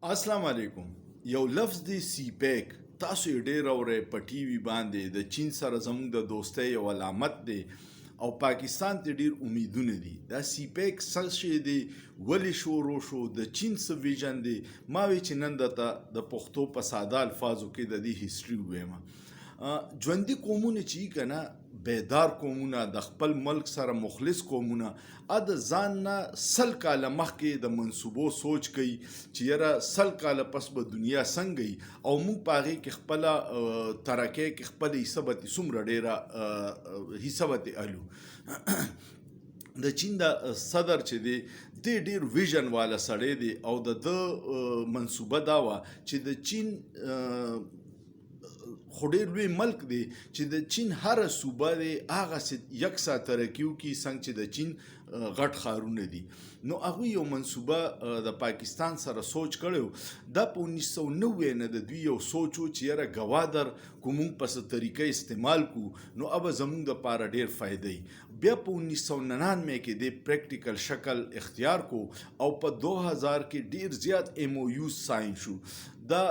السلام علیکم. یو لفظ دی سی پیک، تاسو یې ډېر اورئ په ټي وي باندې. د چین سره زموږ د دوستۍ یو علامت دی او پاکستان ته ډېر امیدونه دي. دا سی پیک څه شی دی، ولې شروع شو، د چین څه ویژن دی؟ ما وی چې نن درته د پښتو په ساده الفاظو کې د دې هیسټري ووایم. ژوندي قومونه چې که نه، بیدار قومونه، د خپل ملک سره مخلص قومونه، د ځان نه 100 کاله مخکې د منصوبو سوچ کوي چې یاره 100 کاله پس به دنیا څنګه وي او موږ په هغې کې خپله ترقۍ کې خپله حصه به څومره ډېره حصه به الو. د چین د صدر چې دی ډېر ویژن والا سړی دی او د منصوبه دا وه چې د چین خو ډېر لوی ملک دی چې د چین هره صوبه دی هغسې یکسا ترقي وکړي څنګه چې د چین غټ ښارونه دي. نو هغوی یو منصوبه د پاکستان سره سوچ کړی و. دا په 1990 نه د دوی یو سوچ و چې یاره ګوادر که موږ په څه طریقه استعمال کړو نو به زموږ دپاره ډېر فایده وي. بیا په 1999 کې د پریکټیکل شکل اختیار کو او په 2000 کې ډېر زیات MOUs ساین شو. دا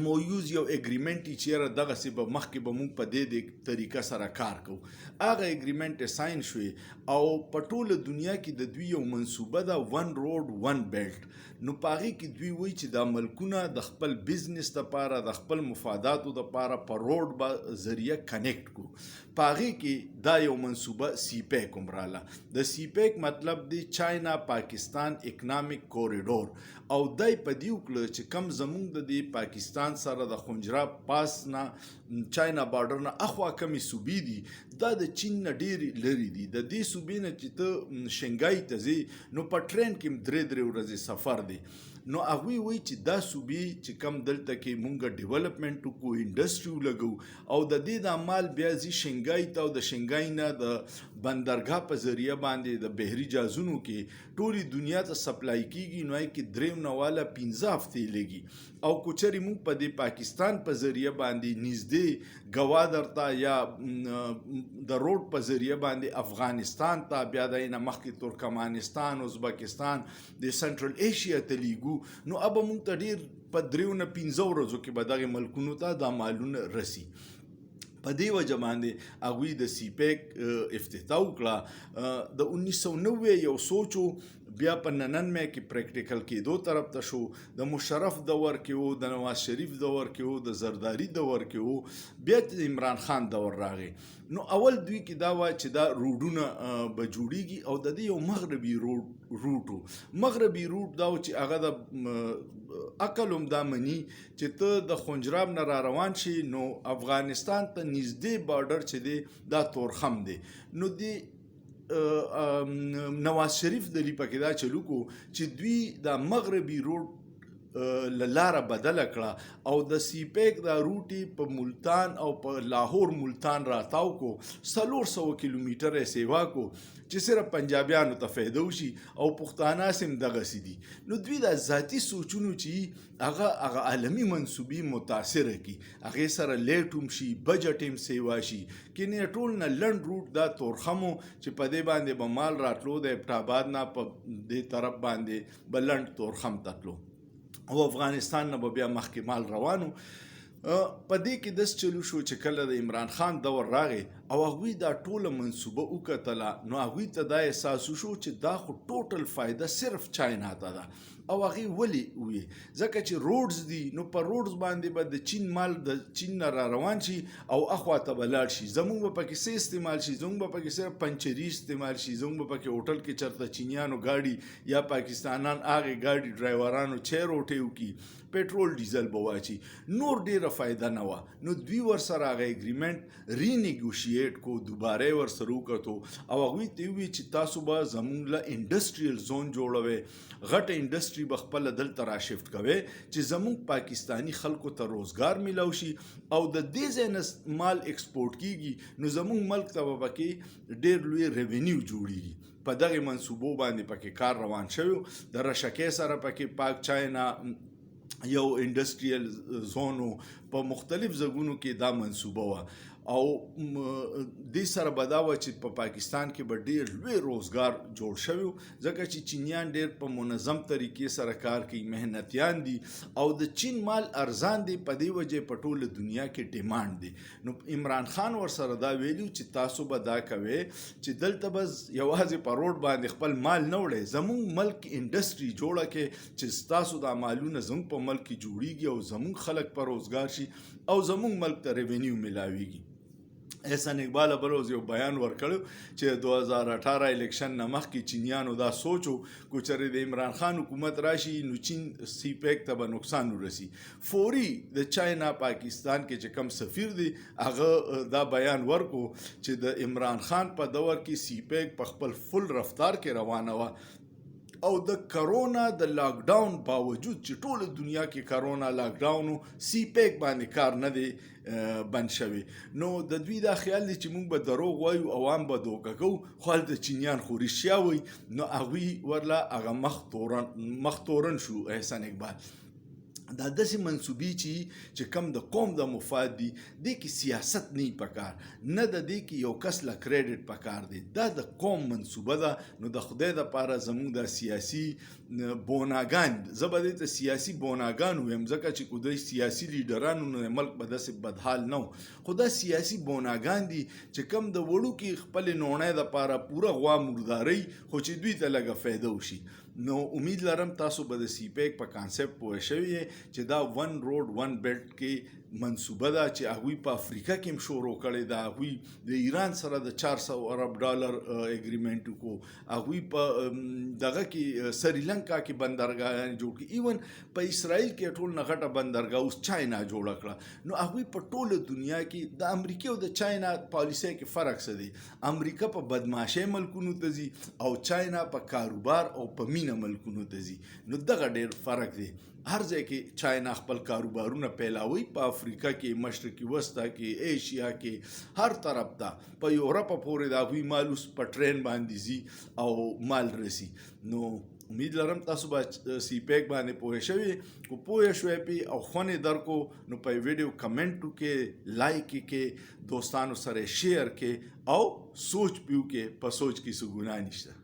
MOUs یو اګریمنټ چې یاره دغسې به مخکې به موږ په دې طریقه سره کار کوو. هغه اګریمنټ ساین شوې او په ټوله دنیا کې د دوی یو منصوبه ده ون روډ ون بیلټ. نو په هغې کې دوی وایي چې دا ملکونه د خپل بزنس دپاره د خپل مفاداتو دپاره په روډ به ذریعه کنیکټ کړو. په هغې کې دا یو منصوبه سی پیک هم راله. د سی پیک مطلب دی چاینا پاکستان اکنامک کوریډور او دای په دې وکړه چې کم زموږ د دې پاکستان سره د خنجرا پاس نه چاینا بارډر نه اخوا کمې صوبې دي دا د چین نه ډېرې لرې دي. د دې صوبې نه چې ته شنګای ته ځې نو په ټرین کې هم 3 ورځې سفر دی. نو هغوی وایي چې دا صوبې چې کم دلته کې مونږ ډیولپمنټ وکړو، انډسټري ولګو او د دې د مال بیا ځي شنګای ته او د شنګای نه د بندرګاه په ذریعه باندې د بحري جهازونو کې ټولې دنیا ته سپلای کیږي. نو کې 3 نه والا 15 هفتې لګي او کوچري مونږ په دې پاکستان په ذریعه باندې نږدې ګوادر ته یا د روډ په ذریعه باندې افغانستان ته، بیا د نه مخکې ترکمانستان، ازبکستان، د سنټرل ایشیا ته لیږو. نو به مونږ ته ډېر په 3 نه 15 ورځو کې به دغې ملکونو ته دا مالونه رسي. په دې وجه باندې هغوی د سی پیک افتتاح وکړه. د 1990 یو سوچو بیا په 99 کې پریکټیکل کېدو طرف ته شو. د مشرف دور کې و، د نواز شریف دور کې و، د زرداری دور کې و، بیا د عمران خان دور راغی. نو اول دوی کې دا وه چې دا روډونه به جوړیږي او د دې یو مغربي روټ و. مغربي روټ دا و چې هغه د عقل هم دا مني چې ته د خنجراب نه را روان شي نو افغانستان ته نږدې بارډر چې دی دا تورخم دی. نو دی نواز شریف دلی پکې دا چلو کو چې دوی دا مغربي روډ لاره بدله کړه او د سی پیک دا روټي په ملتان او په لاهور ملتان راتاو کو 400 کیلومتر سیوا کو چې صرف پنجابیانو ته فایده وشي او پښتانه سم دغسې دي. نو دوی دا ذاتي سوچونو چې هغه عالمي منصوبې متاثره کړي، هغې سره لیټ هم شي، بجټ هم سیوا شي. کینې ټول نه لنډ روټ دا تورخمو چې په دې باندې به مال راتلو د ابټاباد نه په دې طرف باندې به لنډ تورخم ته تلو او افغانستان نه به بیا مخکې مال روانو. په دې کې داس چلو شو چې کله د عمران خان دور راغی او هغوی دا ټوله منصوبه وکتله نو هغوی ته دا احساس وشو چې دا خو ټوټل فایده صرف چاینا ته ده. او هغې ولې وي؟ ځکه چې روډز دي نو په روډز باندې به د چین مال د چین نه را روان شي او اخوا ته به لاړ شي. زموږ به پکې څه استعمال شي؟ زموږ به پکې صرف پنچري استعمال شي. زموږ به پکې هوټل کې چېرته چینیانو ګاډي یا پاکستانان هغې ګاډي ډرایورانو چای روټۍ وکړي، پټرول ډیزل به واچي، نور ډېره فایده نه وه. نو دوی ورسره هغه اګریمنټ رینیګوشیټ کو، دوباره یې ورسره وکتو او هغوی ته وویل چې تاسو به زموږ له انډسټریل زون جوړوئ، غټه انډسټري به خپله دلته را شفټ کوئ چې زموږ پاکستاني خلکو ته روزګار میلاو شي او د دې ځای نه مال ایکسپورټ کیږي نو زموږ ملک ته به پکې ډېر لوی ریونیو جوړیږي. په دغې منصوبو باندې پکې کار روان شوی. د رشکې سره پکې پاک چاینا یو انډسټریل زون په مختلف ځایونو کې دا منصوبه وه او دې سره به دا وه چې په پاکستان کې به ډېر لوی روزګار جوړ شوی ځکه چې چینیان ډېر په منظم طریقې سره کار کوي، محنتیان دي او د چین مال ارزان دی. په دې وجې په ټوله دنیا کې ډیمانډ دی. نو عمران خان ورسره دا ویلو چې تاسو به دا کوئ چې دلته به یوازې په روډ باندې خپل مال نه وړئ، زمونږ ملک انډسټري جوړه کړئ چې ستاسو دا مالونه زمونږ په ملک کې جوړیږي او زمونږ خلک په روزګار شي او زمونږ ملک ته ریونیو ملاویږي. احسان اقبال بل ورځ یو بیان ورکړو چې 2018 الیکشن نه مخکې چینیانو دا سوچو کو چېرې د عمران خان حکومت راشي نو چین سی پیک ته به نقصان ورسي. فوري د چاینا پاکستان کې چې کم سفیر دی هغه دا بیان ورکو چې د عمران خان په دور کې سی پیک په خپل فل رفتار کې روانه وه او د کرونا د لاک ډاون باوجود چې ټوله دنیا کې کرونا لاک ډاون سی پیک باندې کار نه دی بند شوی. نو د دوی دا خیال دی چې موږ به دروغ وایو عوام به دوکه کوو، خو هلته چینیان خو رښتیا وایي. نو هغوی ورله هغه مخ تورن شو احسان اقبال. دا داسې منصوبې چې کم د قوم د مفاد دي دې کې سیاست نه پکار، نه د دې کې یو کس له کریډټ پکار دی، دا د قوم منصوبه ده. نو د خدای دپاره زموږ د سیاسي بوناګان، زه به دې ته سیاسي بوناګان ویم ځکه چې کو دوی سیاسي لیډرانو نو ملک به داسې بدحال نه و، خو دا سیاسي بوناګان دي چې کم د وړوکي خپلې نوڼۍ دپاره پوره غوا مرداري خو چې دوی ته لږه فایده وشي. نو امید لرم تاسو به د سی پیک په کانسپټ پوه شوي چې دا ون روډ ون بیلټ کې منصوبه ده چې هغوی په افریقا کې هم شروع کړې ده. هغوی د ایران سره د 400 ارب ډالر اګریمنټ وکړو، هغوی په دغه کې سریلنکا کې بندرګاهان جوړ کړي، ایون په اسرائیل کې ټول نه غټه بندرګاه اوس چاینا جوړه کړه. نو هغوی په ټوله دنیا کې د امریکا او د چاینا پالیسۍ کې فرق څه دی؟ امریکا په بدمعاشۍ ملکونو ته ځي او چاینا په کاروبار او په مینه ملکونو ته ځي. نو دغه ډېر فرق دی. هر ځای کې چاینا خپل کاروبارونه پیلاوي، په افریقا کې، مشرقي وسطا کې، ایشیا کې، هر طرف ته، په یورپ پورې د هغوی مال اوس په ټرین باندې ځي او مال رسي. نو امید لرم تاسو به سی پیک باندې پوه شوي، کو پوه شوی پی او خونې درکو نو په ویډیو کمنټ وکړئ، لایک کړئ، دوستانو سره شیر کړئ او سوچ پیو کې په سوچ کې څه ګناه نشته.